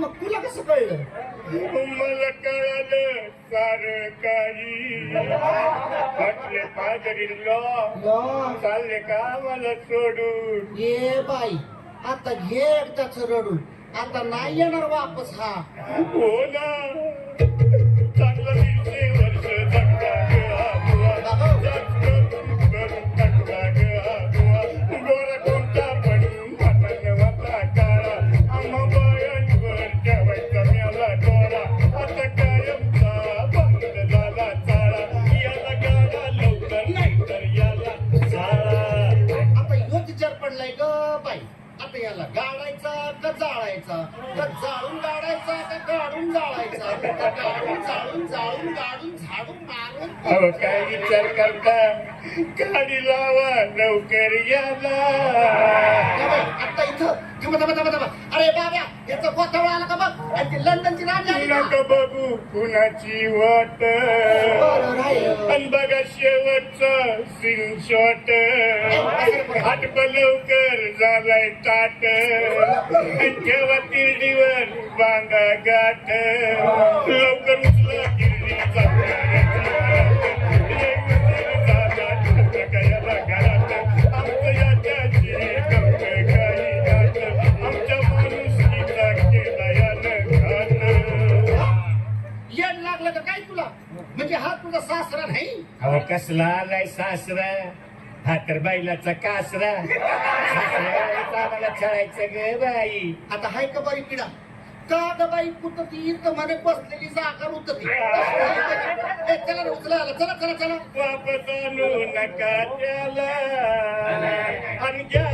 मग तुला कसं कळलं? मला कळालं सारं काही. म्हटले पादरीला चालले का मला सोडून? ये बाई आता घे एकदाच रडून, आता नाही येणार वापस हा. हो ना, चांगलं 100 वर्ष जगला गोरा कोणता पण वाटा काळा आम्हा बायांवर ठेवायचा म्याला डोळा. आता कायमचा बंद झाला चाळा. याला गाडा लवकर नाही तर याला साळा. आता ह्योच विचार पडलाय ग बाई, आता याला गाडायचा का जाळायचा, का जाळून गाडायचा का गाडून जाळायचा, का गाडून जाळून जाळून गाडून झाडून मारून. अहो काय विचार करता, गाडी लावा लवकर याला. आता इथं थांबा. अरे बाब्या याचा कोथळा आला का बघ, आणि ती लंडनची राणी आली का? नका बघू कुणाची वाट, आणि बघा शेवटचं सीन शॉट. आटप लवकर झालाय ताट, ठेवा तिरडीवर बांधा गाठ. लवकर उचला गिरणीचा लागलं का काय तुला? म्हणजे हा तुझा सासरा नाही? अहो कसला आलाय सासरा, हा तर बैलाचा कासरा. आम्हाला खेळायचं ग बाई. आता हाय का बरी पिढा का ग बाई कुठती तर म्हणे बसलेली जागा उतरती. चला रे उचलायला, चला चला चला. वापस आणू नका त्याला, आणि घ्या